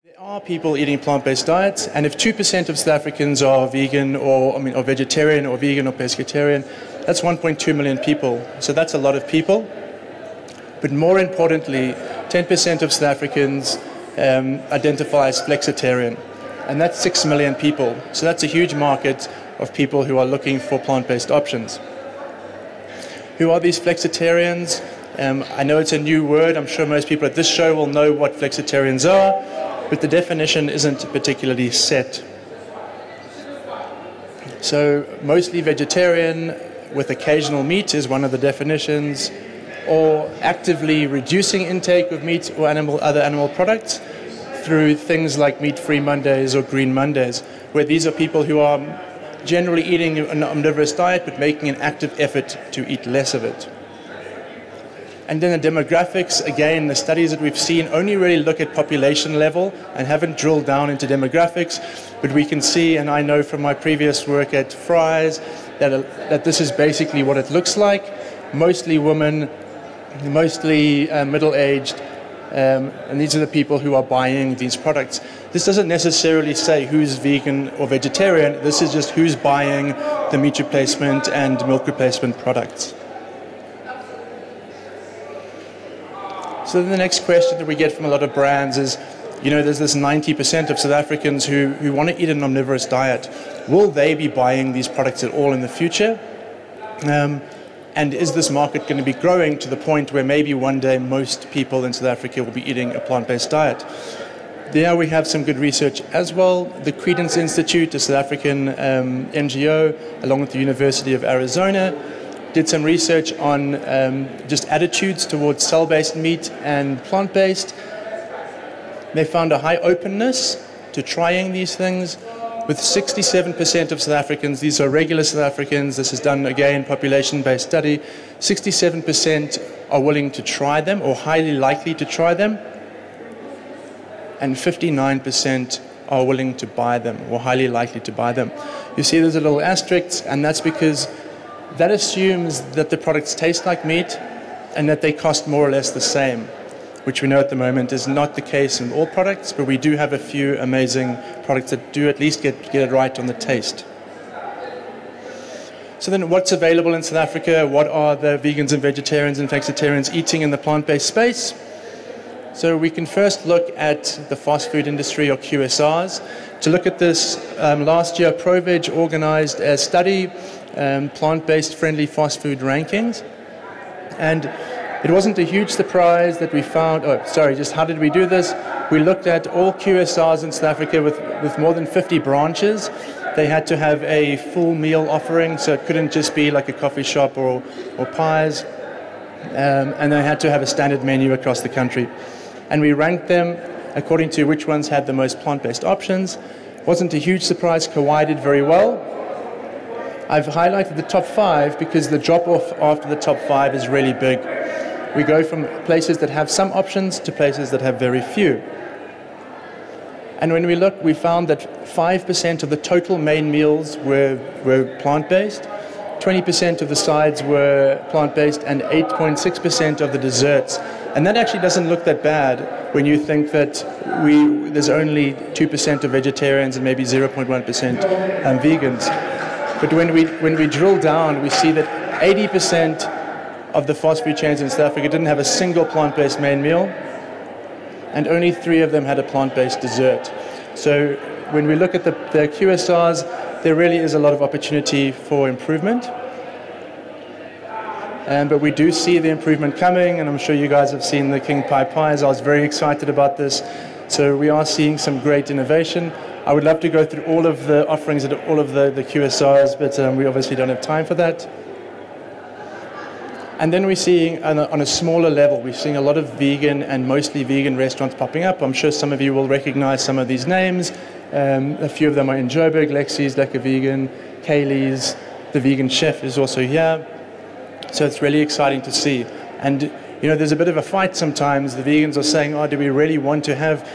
There are people eating plant-based diets, and if 2% of South Africans are vegan or vegetarian or vegan or pescatarian, that's 1.2 million people. So that's a lot of people. But more importantly, 10% of South Africans identify as flexitarian, and that's 6 million people. So that's a huge market of people who are looking for plant-based options. Who are these flexitarians? I know it's a new word. I'm sure most people at this show will know what flexitarians are, but the definition isn't particularly set. So mostly vegetarian with occasional meat is one of the definitions, or actively reducing intake of meat or other animal products through things like meat-free Mondays or green Mondays, where these are people who are generally eating an omnivorous diet but making an active effort to eat less of it. And then the demographics, again, the studies that we've seen only really look at population level and haven't drilled down into demographics, but we can see, and I know from my previous work at Fry's, that this is basically what it looks like. Mostly women, mostly middle-aged, and these are the people who are buying these products. This doesn't necessarily say who's vegan or vegetarian, this is just who's buying the meat replacement and milk replacement products. So then the next question that we get from a lot of brands is, there's this 90% of South Africans who want to eat an omnivorous diet. Will they be buying these products at all in the future? And is this market going to be growing to the point where maybe one day most people in South Africa will be eating a plant-based diet? There we have some good research as well. The Credence Institute, a South African NGO, along with the University of Arizona, did some research on just attitudes towards cell-based meat and plant-based. They found a high openness to trying these things, with 67% of South Africans, these are regular South Africans, this is done again, population-based study, 67% are willing to try them or highly likely to try them, and 59% are willing to buy them or highly likely to buy them. You see there's a little asterisk, and that's because that assumes that the products taste like meat and that they cost more or less the same, which we know at the moment is not the case in all products, but we do have a few amazing products that do at least get it right on the taste. So then what's available in South Africa? What are the vegans and vegetarians and flexitarians eating in the plant-based space? So we can first look at the fast food industry, or QSRs. To look at this, last year ProVeg organized a study, plant-based friendly fast food rankings. And it wasn't a huge surprise that we found, how did we do this? We looked at all QSRs in South Africa with more than 50 branches. They had to have a full meal offering, so it couldn't just be like a coffee shop or pies. And they had to have a standard menu across the country. And we ranked them according to which ones had the most plant-based options. Wasn't a huge surprise, Kauai did very well. I've highlighted the top 5 because the drop-off after the top 5 is really big. We go from places that have some options to places that have very few. And when we look, we found that 5% of the total main meals were plant-based, 20% of the sides were plant-based, and 8.6% of the desserts. And that actually doesn't look that bad when you think that there's only 2% of vegetarians and maybe 0.1% vegans. But when we drill down, we see that 80% of the fast food chains in South Africa didn't have a single plant-based main meal, and only 3 of them had a plant-based dessert. So when we look at the QSRs, there really is a lot of opportunity for improvement. But we do see the improvement coming, and I'm sure you guys have seen the King Pie Pies. I was very excited about this. So we are seeing some great innovation. I would love to go through all of the offerings at all of the QSRs, but we obviously don't have time for that. And then we're seeing, on a smaller level, we're seeing a lot of vegan and mostly vegan restaurants popping up. I'm sure some of you will recognize some of these names. A few of them are in Joburg, Lexi's, Lekker Vegan, Kaylee's, the Vegan Chef is also here. So it's really exciting to see. And there's a bit of a fight sometimes. The vegans are saying, do we really want to have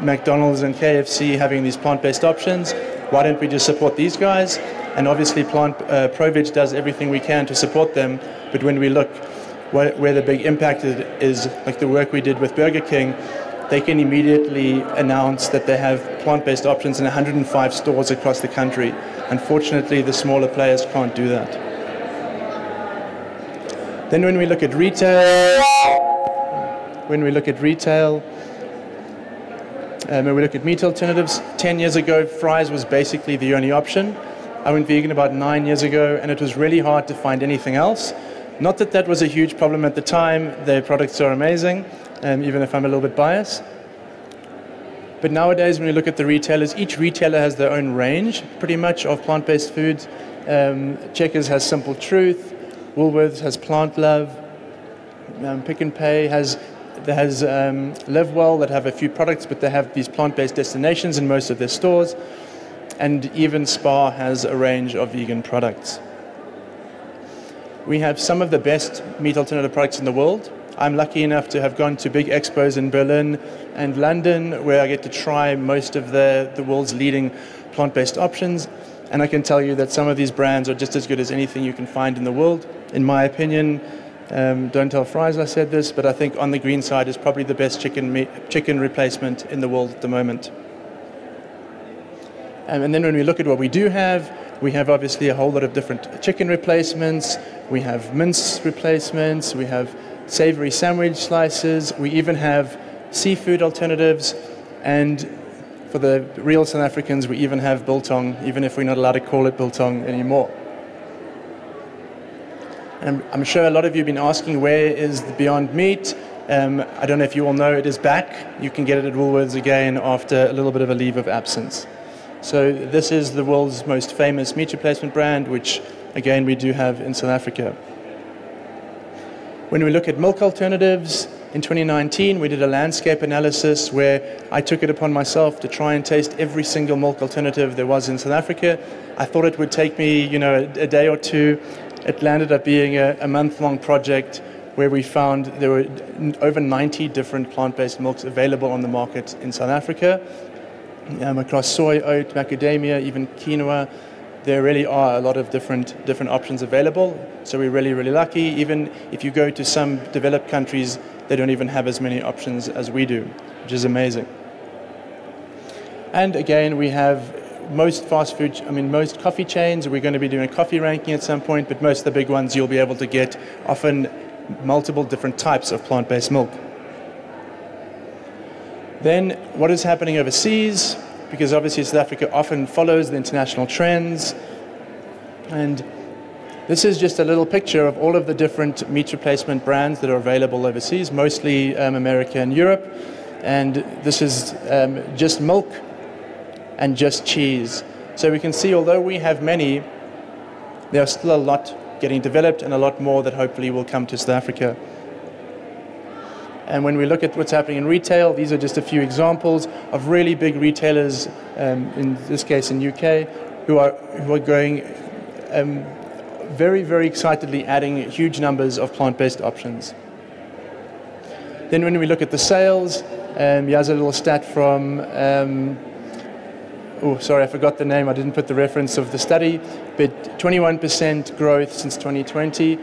McDonald's and KFC having these plant-based options? Why don't we just support these guys? And obviously ProVeg does everything we can to support them, but when we look where the big impact is, like the work we did with Burger King, they can immediately announce that they have plant-based options in 105 stores across the country. Unfortunately, the smaller players can't do that. Then when we look at retail, when we look at meat alternatives, 10 years ago, fries was basically the only option. I went vegan about 9 years ago, and it was really hard to find anything else. Not that that was a huge problem at the time. Their products are amazing, even if I'm a little bit biased. But nowadays, when we look at the retailers, each retailer has their own range, pretty much, of plant-based foods. Checkers has Simple Truth. Woolworths has Plant Love. Pick n Pay has Live Well, that have a few products, but they have these plant-based destinations in most of their stores. And even Spar has a range of vegan products. We have some of the best meat alternative products in the world. I'm lucky enough to have gone to big expos in Berlin and London, where I get to try most of the world's leading plant-based options. And I can tell you that some of these brands are just as good as anything you can find in the world. In my opinion, don't tell fries I said this, but I think On the Green Side is probably the best chicken replacement in the world at the moment. And then when we look at what we do have, we have obviously a whole lot of different chicken replacements. We have mince replacements. We have savory sandwich slices. We even have seafood alternatives. And for the real South Africans, we even have biltong, even if we're not allowed to call it biltong anymore. And I'm sure a lot of you have been asking, where is the Beyond Meat? I don't know if you all know, it is back. You can get it at Woolworths again after a little bit of a leave of absence. So this is the world's most famous meat replacement brand, which again we do have in South Africa. When we look at milk alternatives, in 2019 we did a landscape analysis where I took it upon myself to try and taste every single milk alternative there was in South Africa. I thought it would take me, a day or two. It landed up being a month-long project where we found there were over 90 different plant-based milks available on the market in South Africa. Across soy, oat, macadamia, even quinoa, there really are a lot of different options available. So we're really, really lucky. Even if you go to some developed countries, they don't even have as many options as we do, which is amazing. And again, we have most most coffee chains. We're going to be doing a coffee ranking at some point, but most of the big ones you'll be able to get often multiple different types of plant-based milk. Then what is happening overseas? Because obviously South Africa often follows the international trends. And this is just a little picture of all of the different meat replacement brands that are available overseas, mostly America and Europe. And this is just milk and just cheese. So we can see, although we have many, there are still a lot getting developed and a lot more that hopefully will come to South Africa. And when we look at what's happening in retail, these are just a few examples of really big retailers, in this case in UK, who are going very, very excitedly adding huge numbers of plant-based options. Then when we look at the sales, here's a little stat from, I forgot the name, I didn't put the reference of the study, but 21% growth since 2020.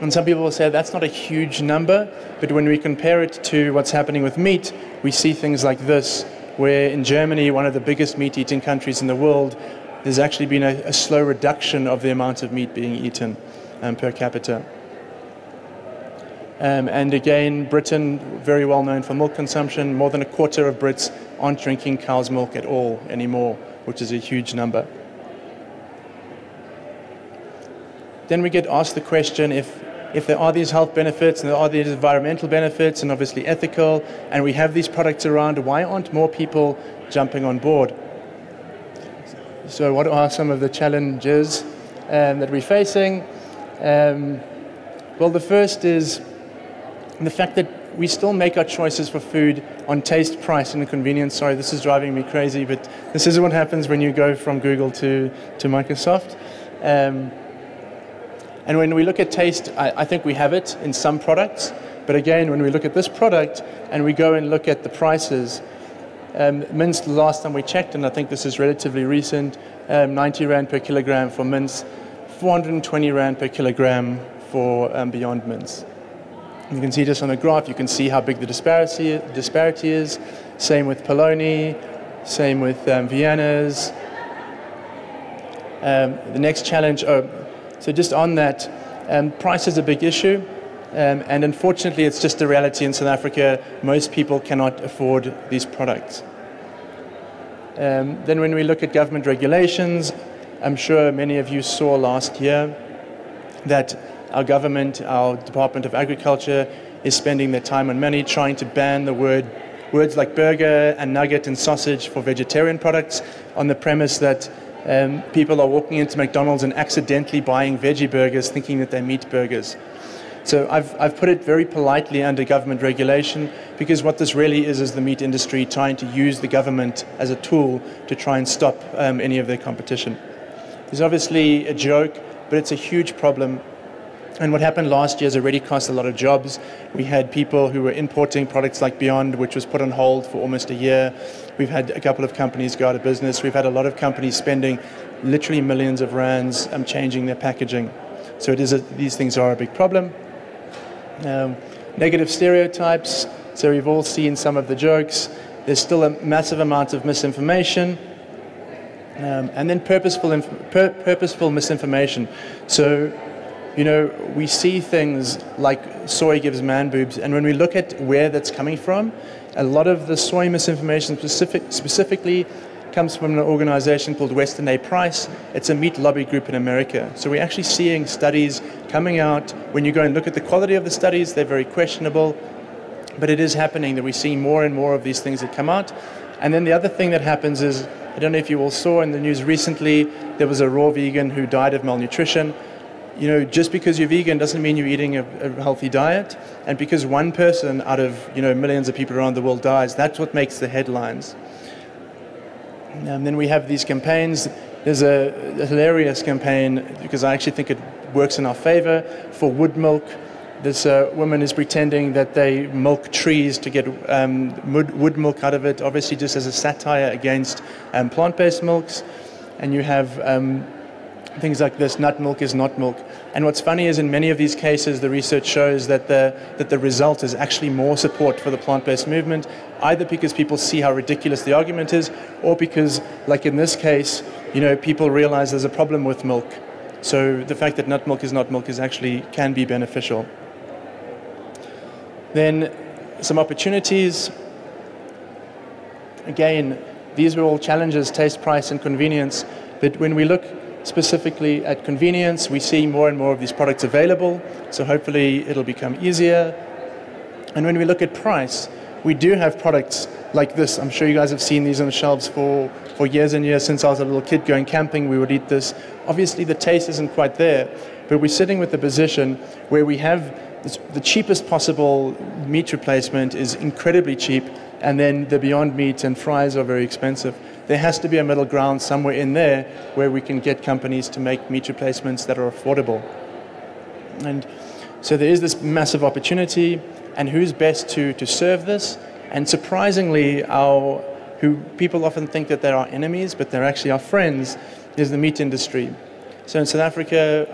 And some people will say that's not a huge number, but when we compare it to what's happening with meat, we see things like this, where in Germany, one of the biggest meat-eating countries in the world, there's actually been a slow reduction of the amount of meat being eaten per capita. And again, Britain, very well known for milk consumption. More than a quarter of Brits aren't drinking cow's milk at all anymore, which is a huge number. Then we get asked the question, if there are these health benefits and there are these environmental benefits and obviously ethical, and we have these products around, why aren't more people jumping on board? So what are some of the challenges that we're facing? Well, the first is the fact that we still make our choices for food on taste, price, and convenience. Sorry, this is driving me crazy, but this is what happens when you go from Google to Microsoft. And when we look at taste, I think we have it in some products. But again, when we look at this product and we go and look at the prices, mince, the last time we checked, and I think this is relatively recent, 90 Rand per kilogram for mince, 420 Rand per kilogram for Beyond Mince. You can see just on the graph, you can see how big the disparity is. Same with Polony, same with Vienna's. The next challenge, so just on that, price is a big issue. And unfortunately, it's just the reality in South Africa. Most people cannot afford these products. Then when we look at government regulations, I'm sure many of you saw last year that our government, our Department of Agriculture, is spending their time and money trying to ban the words like burger and nugget and sausage for vegetarian products on the premise that people are walking into McDonald's and accidentally buying veggie burgers thinking that they're meat burgers. So I've put it very politely under government regulation, because what this really is the meat industry trying to use the government as a tool to try and stop any of their competition. It's obviously a joke, but it's a huge problem. And what happened last year has already cost a lot of jobs. We had people who were importing products like Beyond, which was put on hold for almost a year. We've had a couple of companies go out of business. We've had a lot of companies spending literally millions of rands changing their packaging. So these things are a big problem. Negative stereotypes. So we've all seen some of the jokes. There's still a massive amount of misinformation. And then purposeful misinformation. So, you know, we see things like soy gives man boobs, and when we look at where that's coming from, a lot of the soy misinformation specifically comes from an organization called Western A Price. It's a meat lobby group in America. So we're actually seeing studies coming out. When you go and look at the quality of the studies, they're very questionable. But it is happening that we're seeing more and more of these things that come out. And then the other thing that happens is, I don't know if you all saw in the news recently, there was a raw vegan who died of malnutrition. You know, just because you're vegan doesn't mean you're eating a healthy diet. And because one person out of, you know, millions of people around the world dies, that's what makes the headlines. And then we have these campaigns. There's a hilarious campaign, because I actually think it works in our favor, for wood milk. This woman is pretending that they milk trees to get wood milk out of it, obviously just as a satire against plant-based milks. And you have things like this, nut milk is not milk. And what's funny is in many of these cases, the research shows that the result is actually more support for the plant-based movement, either because people see how ridiculous the argument is, or because, like in this case, you know, people realize there's a problem with milk. So the fact that nut milk is not milk is actually can be beneficial. Then some opportunities. Again, these were all challenges, taste, price, and convenience. But when we look specifically at convenience, we see more and more of these products available. So hopefully it'll become easier. And when we look at price, we do have products like this. I'm sure you guys have seen these on the shelves for years and years. Since I was a little kid going camping, we would eat this. Obviously the taste isn't quite there, but we're sitting with a position where we have the cheapest possible meat replacement is incredibly cheap, and then the Beyond Meat and fries are very expensive. There has to be a middle ground somewhere in there where we can get companies to make meat replacements that are affordable. And so there is this massive opportunity, and who's best to serve this? And surprisingly, who people often think that they're our enemies, but they're actually our friends, is the meat industry. So in South Africa,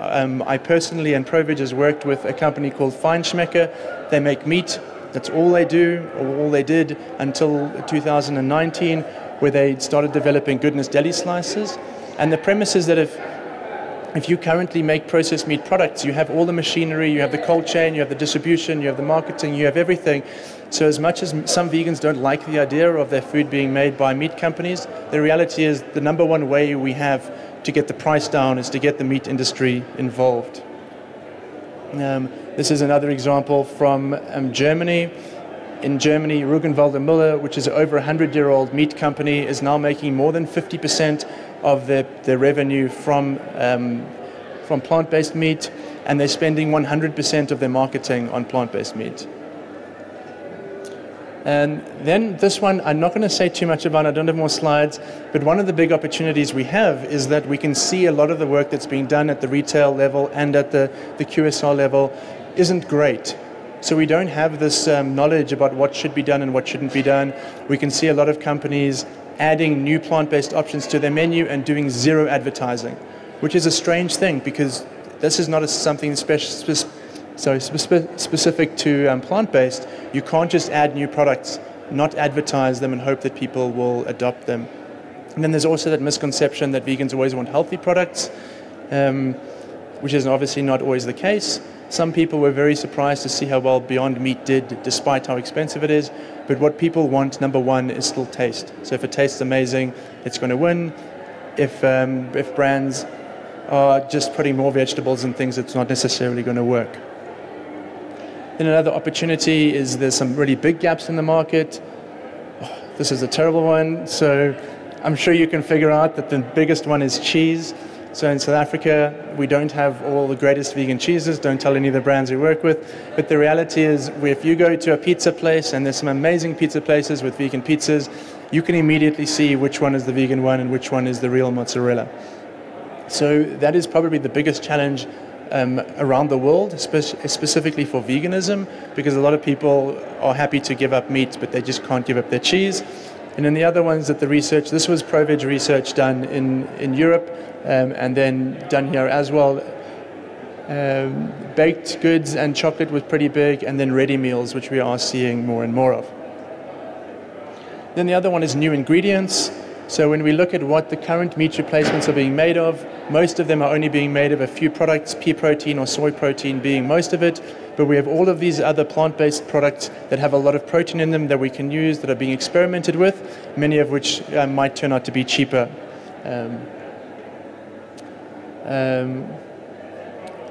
I personally and ProVeg has worked with a company called Feinschmecker. They make meat. That's all they do, or all they did until 2019, where they started developing goodness deli slices. And the premise is that if you currently make processed meat products, you have all the machinery, you have the cold chain, you have the distribution, you have the marketing, you have everything. So as much as some vegans don't like the idea of their food being made by meat companies, the reality is the number one way we have to get the price down is to get the meat industry involved. This is another example from Germany. In Germany, Ruggenwalder Müller, which is an over 100-year-old meat company, is now making more than 50% of their revenue from plant-based meat, and they're spending 100% of their marketing on plant-based meat. And then this one, I'm not going to say too much about, I don't have more slides, but one of the big opportunities we have is that we can see a lot of the work that's being done at the retail level and at the QSR level isn't great. So we don't have this knowledge about what should be done and what shouldn't be done. We can see a lot of companies adding new plant-based options to their menu and doing zero advertising, which is a strange thing because this is not something So specific to plant-based, you can't just add new products, not advertise them and hope that people will adopt them. And then there's also that misconception that vegans always want healthy products, which is obviously not always the case. Some people were very surprised to see how well Beyond Meat did, despite how expensive it is. But what people want, number one, is still taste. So if it tastes amazing, it's going to win. If brands are just putting more vegetables and things, it's not necessarily going to work. Then another opportunity is there's some really big gaps in the market. Oh, this is a terrible one. So I'm sure you can figure out that the biggest one is cheese. So in South Africa, we don't have all the greatest vegan cheeses. Don't tell any of the brands we work with. But the reality is, if you go to a pizza place, and there's some amazing pizza places with vegan pizzas, you can immediately see which one is the vegan one and which one is the real mozzarella. So that is probably the biggest challenge around the world, specifically for veganism, because a lot of people are happy to give up meat, but they just can't give up their cheese. And then the other ones that the research, this was ProVeg research done in Europe, and then done here as well. Baked goods and chocolate was pretty big, and then ready meals, which we are seeing more and more of. Then the other one is new ingredients. So when we look at what the current meat replacements are being made of, most of them are only being made of a few products, pea protein or soy protein being most of it, but we have all of these other plant-based products that have a lot of protein in them that we can use, that are being experimented with, many of which might turn out to be cheaper.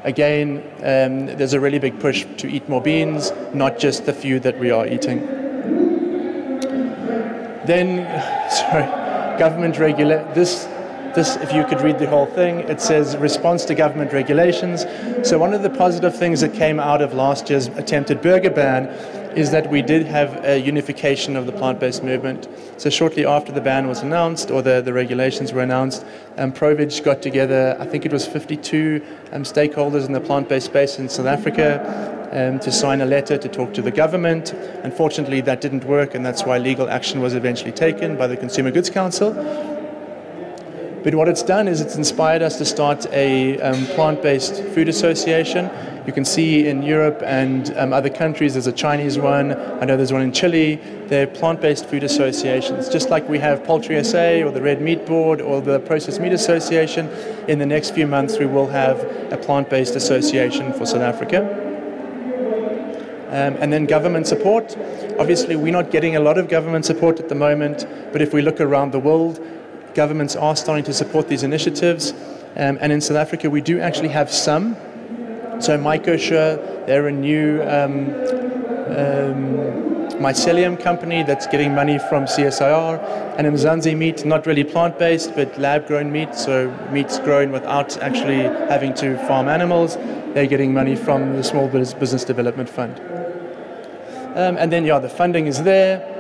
Again, there's a really big push to eat more beans, not just the few that we are eating. Then, government this, if you could read the whole thing, it says response to government regulations. So one of the positive things that came out of last year's attempted burger ban is that we did have a unification of the plant-based movement. So shortly after the ban was announced, or the regulations were announced, ProVeg got together, I think it was 52 stakeholders in the plant-based space in South Africa, to sign a letter to talk to the government. Unfortunately, that didn't work, and that's why legal action was eventually taken by the Consumer Goods Council. But what it's done is it's inspired us to start a plant-based food association. You can see in Europe and other countries, there's a Chinese one. I know there's one in Chile. They're plant-based food associations. Just like we have Poultry SA or the Red Meat Board or the Processed Meat Association, in the next few months we will have a plant-based association for South Africa. And then government support. Obviously, we're not getting a lot of government support at the moment, but if we look around the world, governments are starting to support these initiatives. And in South Africa, we do actually have some. So MycoSure, they're a new mycelium company that's getting money from CSIR. And Mzansi Meat, not really plant-based, but lab-grown meat, so meat's grown without actually having to farm animals. They're getting money from the Small Business Development Fund. And then, the funding is there.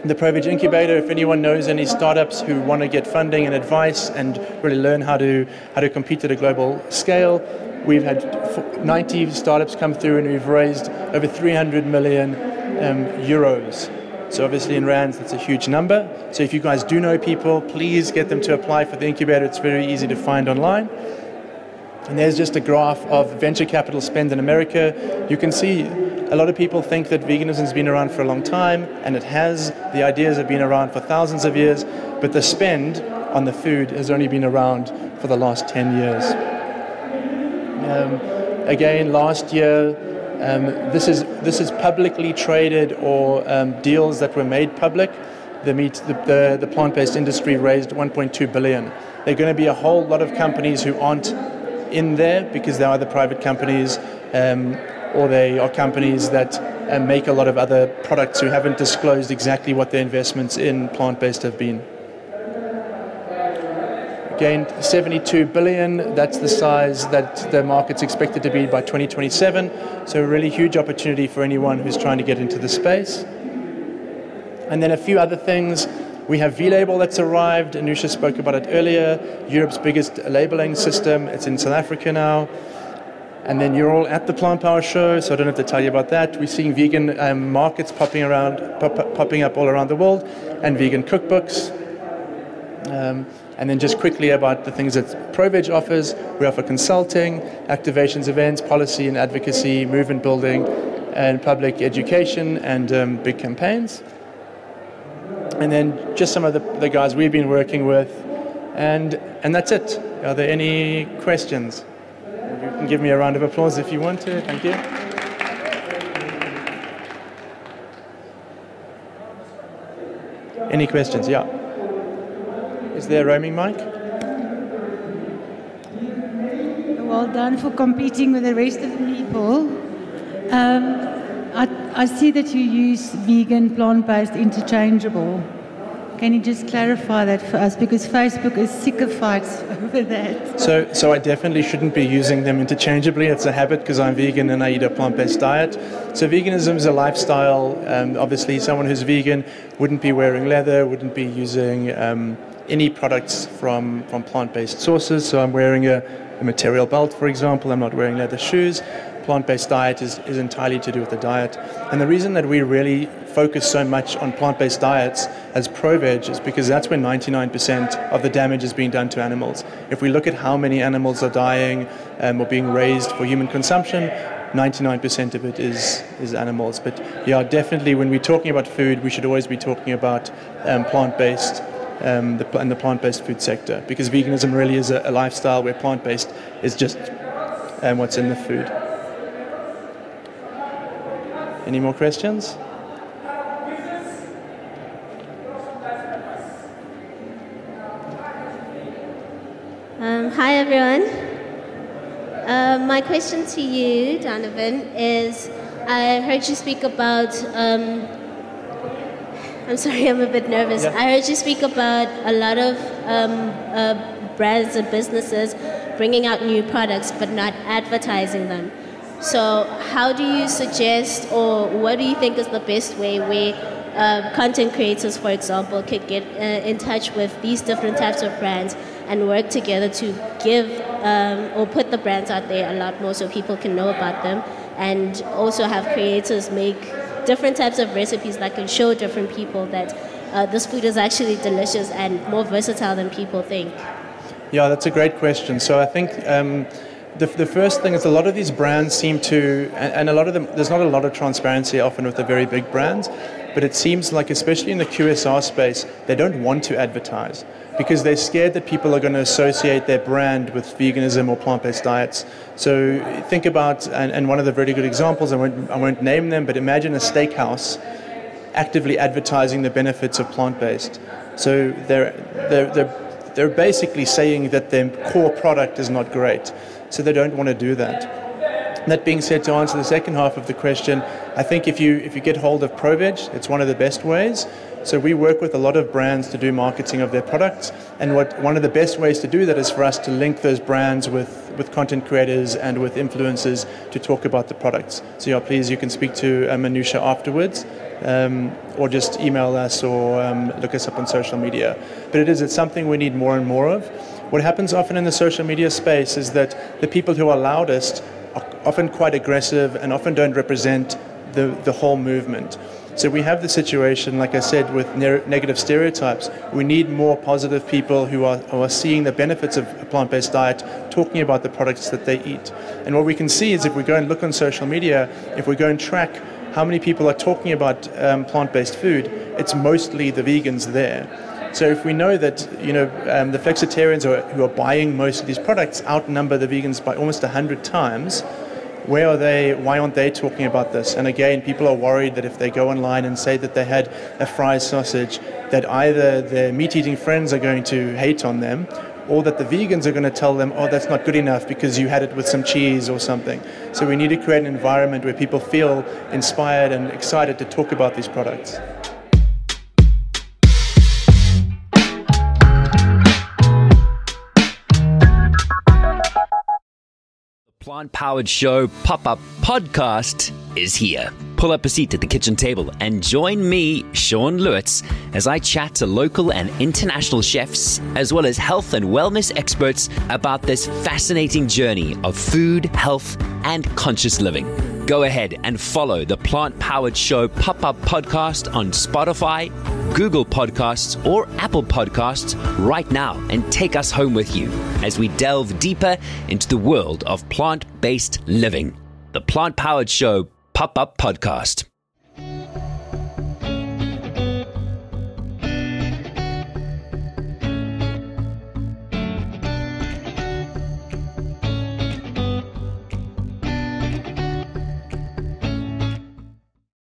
The ProVeg Incubator, if anyone knows any startups who want to get funding and advice and really learn how to compete at a global scale, we've had 90 startups come through and we've raised over 300 million euros. So obviously in rands, that's a huge number. So if you guys do know people, please get them to apply for the incubator. It's very easy to find online. And there's just a graph of venture capital spend in America. You can see a lot of people think that veganism has been around for a long time, and it has. The ideas have been around for thousands of years, but the spend on the food has only been around for the last 10 years. Again, last year, this is publicly traded or deals that were made public. The plant-based industry raised 1.2 billion. There are going to be a whole lot of companies who aren't in there because they are the private companies, or they are companies that make a lot of other products who haven't disclosed exactly what their investments in plant-based have been. Again, 72 billion, that's the size that the market's expected to be by 2027. So a really huge opportunity for anyone who's trying to get into the space. And then a few other things. We have V-Label that's arrived. Anusha spoke about it earlier. Europe's biggest labeling system. It's in South Africa now. And then you're all at the Plant Power Show, so I don't have to tell you about that. We're seeing vegan markets popping up all around the world, and vegan cookbooks. And then just quickly about the things that ProVeg offers. We offer consulting, activations, events, policy and advocacy, movement building, and public education, and big campaigns. And then just some of the guys we've been working with, and that's it. Are there any questions? You can give me a round of applause if you want to. Thank you. Any questions? Yeah. Is there a roaming mic? Well done for competing with the rest of the people. I see that you use vegan, plant-based, interchangeable. Can you just clarify that for us? Because Facebook is sick of fights over that. So I definitely shouldn't be using them interchangeably. It's a habit because I'm vegan and I eat a plant-based diet. So veganism is a lifestyle. Obviously, someone who's vegan wouldn't be wearing leather, wouldn't be using any products from plant-based sources. So I'm wearing a material belt, for example. I'm not wearing leather shoes. Plant-based diet is entirely to do with the diet. And the reason that we really focus so much on plant-based diets as ProVeg is because that's where 99% of the damage is being done to animals. If we look at how many animals are dying or being raised for human consumption, 99% of it is animals. But yeah, definitely when we're talking about food, we should always be talking about plant-based and the plant-based food sector, because veganism really is a lifestyle where plant-based is just what's in the food. Any more questions? Hi everyone. My question to you, Donovan, is I heard you speak about, I'm sorry, I'm a bit nervous. Yeah. I heard you speak about a lot of brands and businesses bringing out new products but not advertising them. So how do you suggest, or what do you think is the best way where content creators, for example, could get in touch with these different types of brands and work together to give or put the brands out there a lot more so people can know about them, and also have creators make different types of recipes that can show different people that this food is actually delicious and more versatile than people think? Yeah, that's a great question. So I think the first thing is a lot of these brands seem to, and a lot of them, there's not a lot of transparency often with the very big brands, but it seems like, especially in the QSR space, they don't want to advertise because they're scared that people are going to associate their brand with veganism or plant-based diets. So think about, and one of the very good examples, I won't name them, but imagine a steakhouse actively advertising the benefits of plant-based. So they're basically saying that their core product is not great. So they don't want to do that. That being said, to answer the second half of the question, I think if you get hold of ProVeg, it's one of the best ways. So we work with a lot of brands to do marketing of their products, and one of the best ways to do that is for us to link those brands with content creators and with influencers to talk about the products. So yeah, please, you can speak to Manusha afterwards, or just email us or look us up on social media. But it's something we need more and more of. What happens often in the social media space is that the people who are loudest are often quite aggressive and often don't represent the whole movement. So we have the situation, like I said, with negative stereotypes. We need more positive people who are seeing the benefits of a plant-based diet, talking about the products that they eat. And what we can see is if we go and look on social media, if we go and track how many people are talking about plant-based food, it's mostly the vegans there. So if we know that the Flexitarians who are buying most of these products outnumber the vegans by almost 100 times, where are they? Why aren't they talking about this? And again, people are worried that if they go online and say that they had a fried sausage, that either their meat-eating friends are going to hate on them, or that the vegans are going to tell them, oh, that's not good enough because you had it with some cheese or something. So we need to create an environment where people feel inspired and excited to talk about these products. Plant Powered Show pop-up podcast is here. Pull up a seat at the kitchen table and join me, Sean Lewitz, as I chat to local and international chefs, as well as health and wellness experts about this fascinating journey of food, health, and conscious living. Go ahead and follow the Plant Powered Show pop-up podcast on Spotify, Google Podcasts, or Apple Podcasts right now and take us home with you as we delve deeper into the world of plant-based living. The Plant Powered Show Pop-Up Podcast.